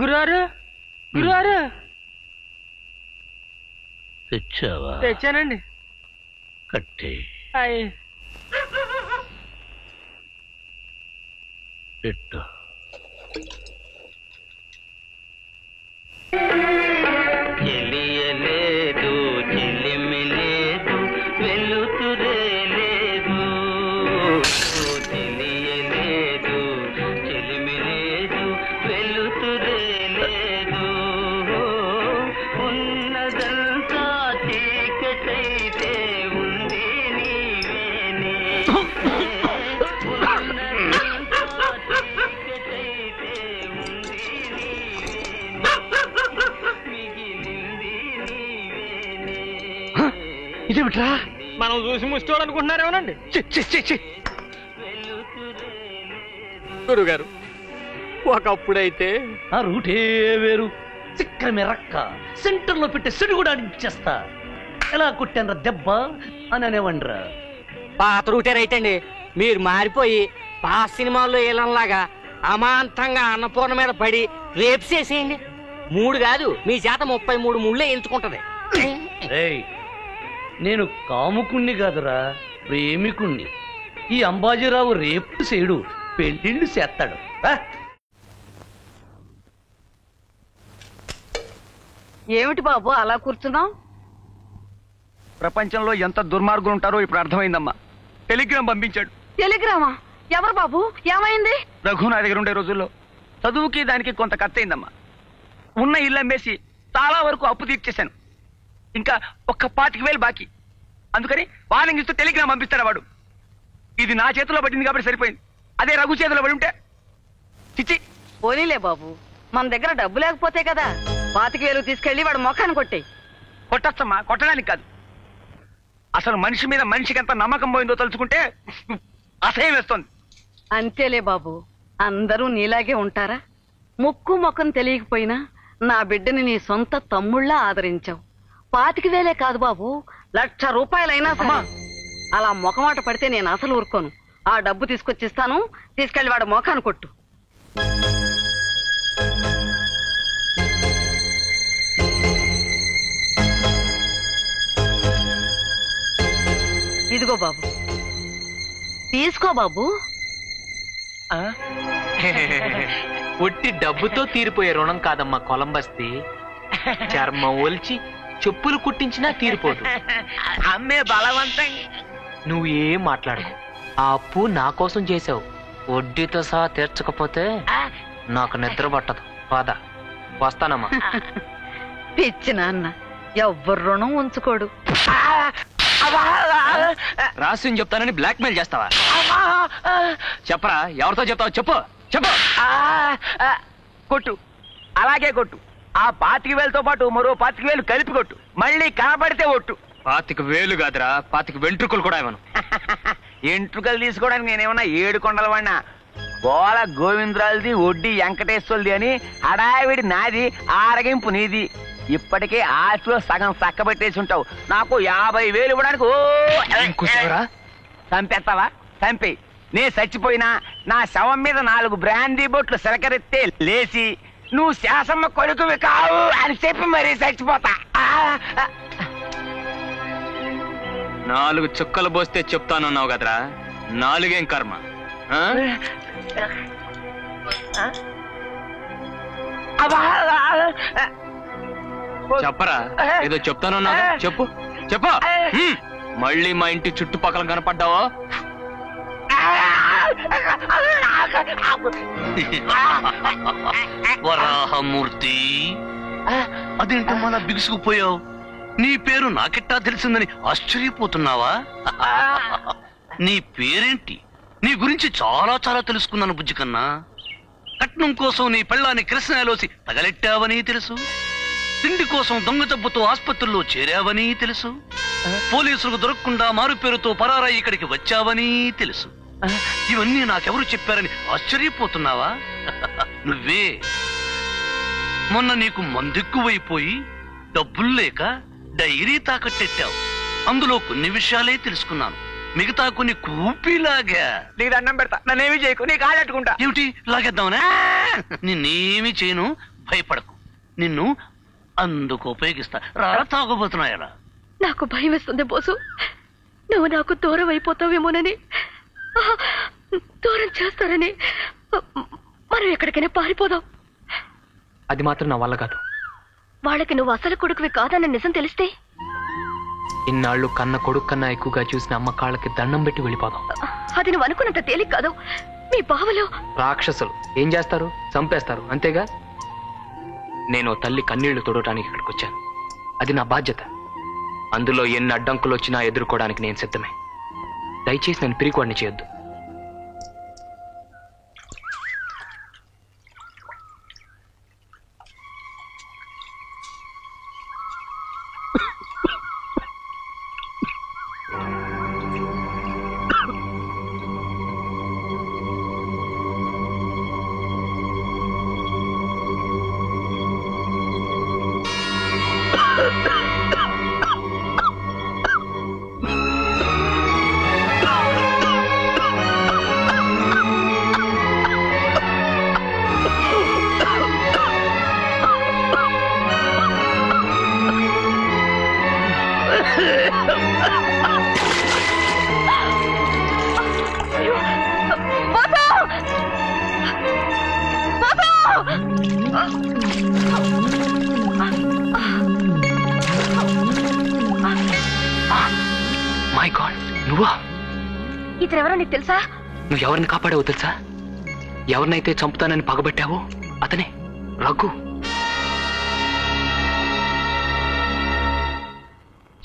గురువారు గురువారు తెచ్చావా? తెచ్చానండి. కట్టే పెట్టు. చెలియలేదు చెలిమి లేదు వెలుతురే లేదు చెలియలేదు చెలిమి లేదు వెలుతురే లేదు ఉన్నదంతా చీకటైతే ఉంది నీవేనే ఇదేమిట్రా? మనం చూసి ముష్టోడనుకుంటున్నారేమోనండి. గురుగారు ఒకప్పుడైతే ఆ రూటే వేరు. చిక్కమే రక్క సెంటర్ లో పెట్టే సెడు కూడా అడిచేస్తా. ఎలా కొట్టానరా దెబ్బ అని అనేవండ్రా. పాత రూటే రైట్ అండి. మీరు మారిపోయి పాత సినిమాల్లో ఏలంలాగా అమాంతంగా అన్నపూర్ణ మీద పడి రేపు చేసేయండి. 3 కాదు మీ చేత 33 ముళ్ళే ఎంచుకుంటది. నేను కాముకుణ్ణి కాదురా, ప్రేమికుణ్ణి. ఈ అంబాజీరావు రేపు చేయడు, పెళ్ళిళ్ళు చేస్తాడు. ఏమిటి బాబు అలా కూర్చున్నావు? ప్రపంచంలో ఎంత దుర్మార్గులు ఉంటారో ఇప్పుడు అర్థమైందమ్మా. టెలిగ్రామ్ పంపించాడు. టెలిగ్రామా? ఎవరు బాబు? ఏమైంది? రఘు నా దగ్గర ఉండే రోజుల్లో చదువుకి దానికి కొంత ఖర్చు అయిందమ్మా. ఉన్న ఇల్లు అమ్మేసి చాలా వరకు అప్పు తీర్చేశాను. ఇంకా ఒక్క 25,000 బాకీ. అందుకని వార్నింగ్ ఇస్తూ టెలిగ్రామ్ పంపిస్తాడు వాడు. ఇది నా చేతిలో పడింది కాబట్టి సరిపోయింది. అదే రఘు చేతిలో పడి ఉంటే చిచ్చి. పోనీలే బాబు, మన దగ్గర డబ్బు లేకపోతే కదా 25,000 తీసుకెళ్లి వాడు మొఖాన్ని కొట్టేయి. కొట్టచ్చమ్మా, కొట్టడానికి కాదు. అసలు మనిషి మీద మనిషికి ఎంత నమ్మకం పోయిందో తలుచుకుంటే అసహ్యం వేస్తోంది. అంతేలే బాబు, అందరూ నీలాగే ఉంటారా? ముక్కు మొక్కను తెలియకపోయినా నా బిడ్డని నీ సొంత తమ్ముళ్ళ ఆదరించావు. 25,000 కాదు బాబు, 1,00,000 రూపాయలైనా సరే అలా మొఖమాట పడితే నేను అసలు ఊరుకోను. ఆ డబ్బు తీసుకొచ్చిస్తాను, తీసుకెళ్లి వాడు మొఖాన్ని కొట్టు. ఇదిగో బాబు, తీసుకో బాబు. ఒట్టి డబ్బుతో తీరిపోయే రుణం కాదమ్మా కొలంబస్తి. చర్మం ఒలిచి చెప్పులు కుట్టించినా తీరిపోదు. అమ్మే బలవంతం. నువ్వు ఏం మాట్లాడకు. ఆ అప్పు నా కోసం చేసావు. వడ్డీతో సహా తీర్చకపోతే నాకు నిద్ర పట్టదు. పద, వస్తానమ్మా. పిచ్చి నాన్న, ఎవ్వరు రుణం ఉంచుకోడు. రహస్యం చెప్తానని బ్లాక్ మెయిల్ చేస్తావా? చెప్పరా, ఎవరితో చెప్తావు? చెప్పు చెప్పు. కొట్టు, అలాగే కొట్టు. ఆ 25,000తో పాటు మరో 25,000 కలిపి కొట్టు. మళ్ళీ కనపడితే ఒట్టు. 25,000 కాదురా, 25 వెంట్రుకలు కూడా ఇవ్వను. ఎంట్రుకలు తీసుకోవడానికి నేనేమన్నా 7 కొండల వాడినా? గోళ గోవిందరాజుది, వడ్డీ వెంకటేశ్వరుది అని హడావిడి నాది, ఆరగింపు నీది. ఇప్పటికే ఆస్తిలో సగం చక్కబెట్టేసి ఉంటావు. నాకు 50,000 ఇవ్వడానికి చంపేస్తావా? చంపేయి. నే చచ్చిపోయినా నా శవం మీద 4 బ్రాందీ బొట్లు సిలకరెత్తే లేచి నువ్వు శాసమ్మ కొడుకువి కావు అని చెప్పి మరీ చచ్చిపోతా. 4 చుక్కలు పోస్తే చెప్తానన్నావు కదరా, 4 కర్మ. చెప్పరా, ఏదో చెప్తానన్నావు, చెప్పు చెప్పు. మళ్ళీ మా ఇంటి చుట్టుపక్కల కనపడ్డావో వరాహమూర్తి, అదేంటమ్మా అలా బిగుసుకుపోయావు? నీ పేరు నాకెట్టా తెలిసిందని ఆశ్చర్యపోతున్నావా? నీ పేరేంటి? నీ గురించి చాలా చాలా తెలుసుకున్నాను బుజ్జి కన్నా. కట్నం కోసం నీ పెళ్ళాన్ని కృష్ణలోసి తగలెట్టావని తెలుసు. తిండి కోసం దొంగ జబ్బుతో ఆసుపత్రుల్లో చేరావని తెలుసు. పోలీసులకు దొరకకుండా మారు పేరుతో పరారాయి ఇక్కడికి వచ్చావని తెలుసు. ఇవన్నీ నాకెవరు చెప్పారని ఆశ్చర్యపోతున్నావా? నువ్వే. మొన్న నీకు మందెక్కువైపోయి డబ్బులు లేక డైరీ తాకట్టెట్టావు. అందులో కొన్ని విషయాలే తెలుసుకున్నాను, మిగతా కొన్ని కూపీలాగా. నీకు దండం పెడతా, నన్నేమి చేయకు, నీ కాళ్ళట్టుకుంటా. ఏమిటి లాగేద్దామనే? నిన్నేమి చేయను, భయపడకు, నిన్ను అందుకు ఉపయోగిస్తా. రా తాగబోతున్నాయరా. నాకు భయం వేస్తుంది బోసు. నువ్వు నాకు దూరం అయిపోతావేమోనని, దూరం చేస్తారని. మనం ఎక్కడికైనా పారిపోదాం. అది మాత్రం నా వల్ల కాదు. వాళ్ళకి నువ్వు అసలు కొడుకువి కాదన్న నిజం తెలిస్తే? ఇన్నాళ్ళు కన్న కొడుకు కన్నా ఎక్కువగా చూసిన అమ్మ కాళ్ళకి దండం పెట్టి వెళ్ళిపోదాం. అది నువ్వు అనుకున్నంత తేలిక కాదు. మీ బావలు రాక్షసులు ఏం చేస్తారు? చంపేస్తారు, అంతేగా. నేను తల్లి కన్నీళ్లు తొడటానికి ఇక్కడికి వచ్చాను. అది నా బాధ్యత. అందులో ఎన్ని అడ్డంకులు వచ్చినా ఎదుర్కోవడానికి నేను సిద్ధమే. దయచేసి నేను పిరికోడిని చేయొద్దు. మై గాడ్, నువ్వా? ఇతరెవరో నీకు తెలుసా? నువ్వు ఎవరిని కాపాడావో తెలుసా? ఎవరినైతే చంపుతానని పగబట్టావో అతనే, రఘు.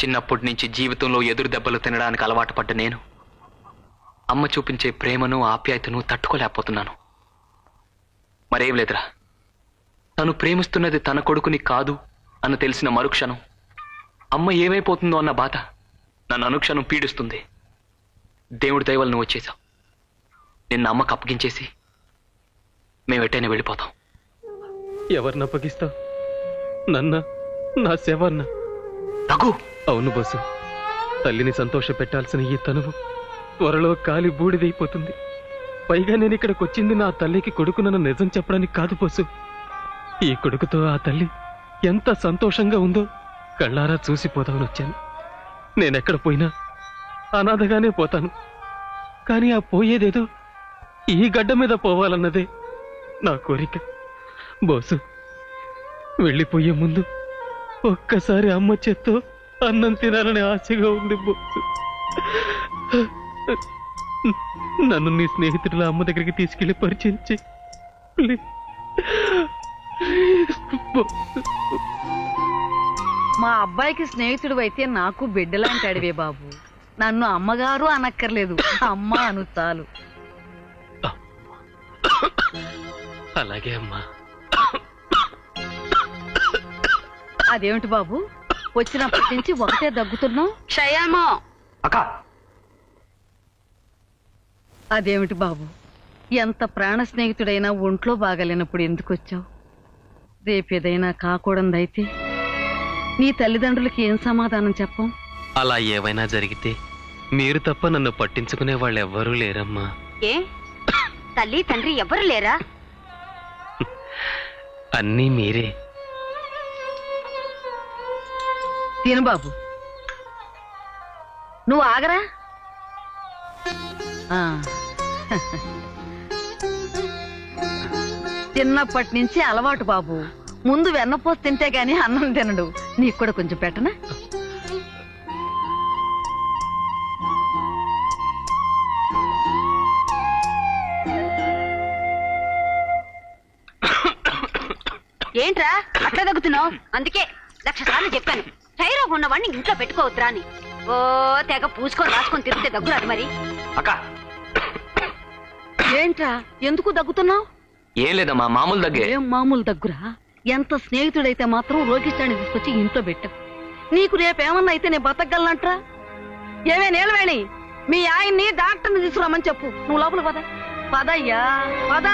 చిన్నప్పటి నుంచి జీవితంలో ఎదురు దెబ్బలు తినడానికి అలవాటు పడ్డ నేను అమ్మ చూపించే ప్రేమను ఆప్యాయతను తట్టుకోలేకపోతున్నాను. మరేం లేదురా, తను ప్రేమిస్తున్నది తన కొడుకుని కాదు అని తెలిసిన మరుక్షణం అమ్మ ఏమైపోతుందో అన్న బాధ నన్ను అనుక్షణం పీడిస్తుంది. దేవుడి దయవల్ల నువ్వు వచ్చేసావు. నిన్న అమ్మకు అప్పగించేసి మేము ఎట్టైనా వెళ్ళిపోతాం. ఎవరిని అప్పగిస్తావు? నన్న, నా శవన్న? రఘు, అవును బస్సు. తల్లిని సంతోష పెట్టాల్సిన ఈ తనువు త్వరలో కాలి బూడిదైపోతుంది. పైగా నేను ఇక్కడికి వచ్చింది నా తల్లికి కొడుకునన్న నిజం చెప్పడానికి కాదు బస్సు. ఈ కొడుకుతో ఆ తల్లి ఎంత సంతోషంగా ఉందో కళ్ళారా చూసిపోదామని వచ్చాను. నేనెక్కడ పోయినా అనాథగానే పోతాను. కానీ ఆ పోయేదేదో ఈ గడ్డ మీద పోవాలన్నదే నా కోరిక. బోసు, వెళ్ళిపోయే ముందు ఒక్కసారి అమ్మ చేత్తో అన్నం తినాలని ఆశగా ఉంది బోసు. నన్ను నీ స్నేహితుల అమ్మ దగ్గరికి తీసుకెళ్లి పరిచయం చెయ్యి. మా అబ్బాయికి స్నేహితుడు అయితే నాకు బిడ్డలాంటి అడివే బాబు. నన్ను అమ్మగారు అనక్కర్లేదు, అమ్మ అను చాలు. అలాగే అమ్మా. అదేమిటి బాబు, వచ్చినప్పటి నుంచి ఒకటే దగ్గుతున్నావు? క్షయమో. అక్క, అదేమిటి బాబు, ఎంత ప్రాణ స్నేహితుడైనా ఒంట్లో బాగాలేనప్పుడు ఎందుకు వచ్చావు? రేపేదైనా కాకూడదైతే నీ తల్లిదండ్రులకి ఏం సమాధానం చెప్పం? అలా ఏవైనా జరిగితే మీరు తప్ప నన్ను పట్టించుకునే వాళ్ళు ఎవ్వరూ లేరమ్మా. ఏ తల్లి తండ్రి ఎవరు లేరా? అన్నీ మీరే. తిను బాబు, నువ్వు ఆగరా. చిన్నప్పటి నుంచి అలవాటు బాబు. ముందు వెన్నపోసి తింటే గాని అన్నం తినడు. నీకు కూడా కొంచెం పెట్టనా? ఏంట్రా అట్లా దగ్గుతున్నావు? అందుకే 1,00,000 సార్లు చెప్పాను, థైరాయిడ్ ఉన్నవాడిని ఇంట్లో పెట్టుకోవద్దురా అని. ఓ తెగ పూసుకొని రాసుకొని తిరిగితే దగ్గురాదు మరి. అక్క, ఏంట్రా ఎందుకు దగ్గుతున్నావు? ఏం లేదమ్మా, మామూలు దగ్గే. ఏం మామూలు దగ్గురా? ఎంత స్నేహితుడైతే మాత్రం రోగిష్టాన్ని తీసుకొచ్చి ఇంట్లో పెట్టావు. నీకు రేపేమన్నా అయితే నేను బతకగలనంట్రా? ఏమే నీలవేణి, మీ ఆయన్ని డాక్టర్ని తీసుకురామని చెప్పు. నువ్వు లోపల పద. పదయ్యా పద.